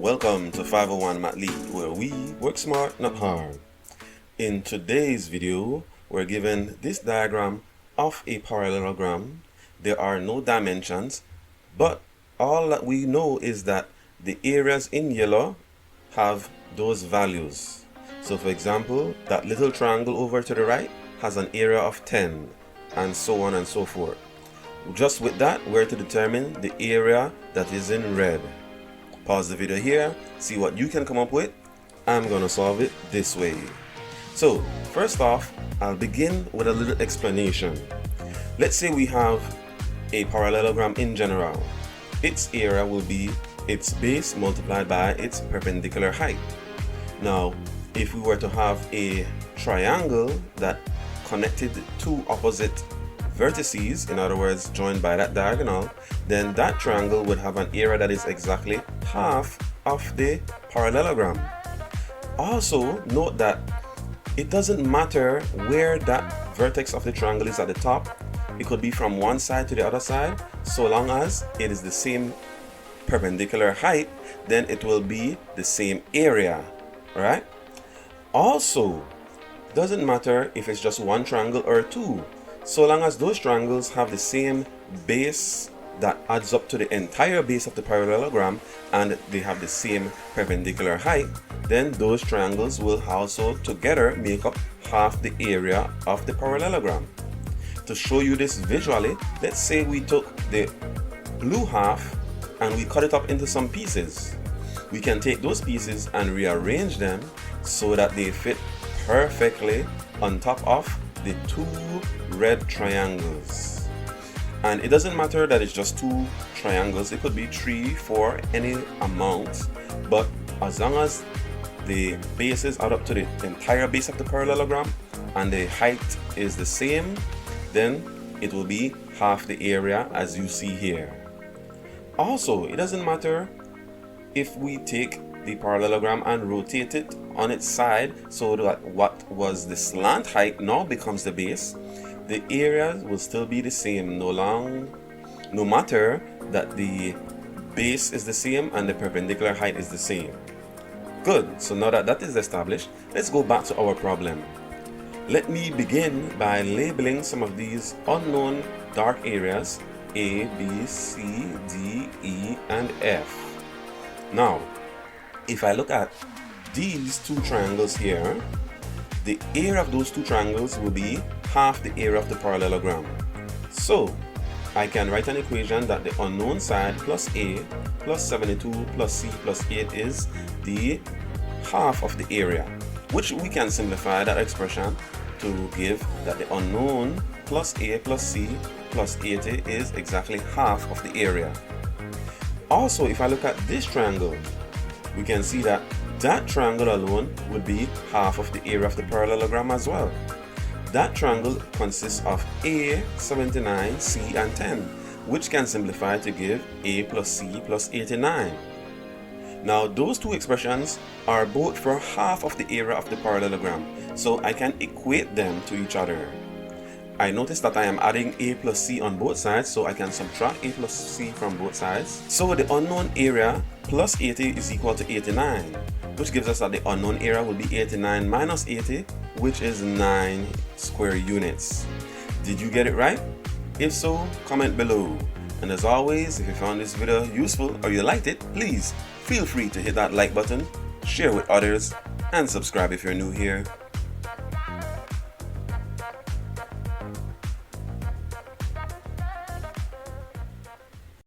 Welcome to 501 Math Lead, where we work smart, not hard. In today's video, we're given this diagram of a parallelogram. There are no dimensions, but all that we know is that the areas in yellow have those values. So for example, that little triangle over to the right has an area of 10, and so on and so forth. Just with that, we're to determine the area that is in red. Pause the video here, see what you can come up with. I'm gonna solve it this way. So first off, I'll begin with a little explanation. Let's say we have a parallelogram in general. Its area will be its base multiplied by its perpendicular height. Now, if we were to have a triangle that connected two opposite vertices, in other words joined by that diagonal, then that triangle would have an area that is exactly half of the parallelogram. Also note that it doesn't matter where that vertex of the triangle is at the top. It could be from one side to the other side, so long as it is the same perpendicular height, then it will be the same area. Alright? Also, doesn't matter if it's just one triangle or two. So long as those triangles have the same base that adds up to the entire base of the parallelogram and they have the same perpendicular height, then those triangles will also together make up half the area of the parallelogram. To show you this visually, let's say we took the blue half and we cut it up into some pieces. We can take those pieces and rearrange them so that they fit perfectly on top of the two red triangles. And it doesn't matter that it's just two triangles, it could be 3, 4, any amount, but as long as the bases add up to the entire base of the parallelogram and the height is the same, then it will be half the area as you see here. Also, it doesn't matter if we take the parallelogram and rotate it on its side so that what was the slant height now becomes the base. The area will still be the same no matter that the base is the same and the perpendicular height is the same. Good, so now that that is established, let's go back to our problem. Let me begin by labeling some of these unknown dark areas A, B, C, D, E, and F. Now, if I look at these two triangles here, the area of those two triangles will be half the area of the parallelogram. So I can write an equation that the unknown side plus A plus 72 plus C plus 8 is the half of the area, which we can simplify that expression to give that the unknown plus A plus C plus 80 is exactly half of the area. Also, if I look at this triangle, we can see that that triangle alone would be half of the area of the parallelogram as well. That triangle consists of A, 79, C, and 10, which can simplify to give A plus C plus 89. Now, those two expressions are both for half of the area of the parallelogram, so I can equate them to each other. I notice that I am adding A plus C on both sides, so I can subtract A plus C from both sides. So the unknown area plus 80 is equal to 89, which gives us that the unknown area will be 89 minus 80, which is 9 square units. Did you get it right? If so, comment below. And as always, if you found this video useful or you liked it, please feel free to hit that like button, share with others, and subscribe if you're new here.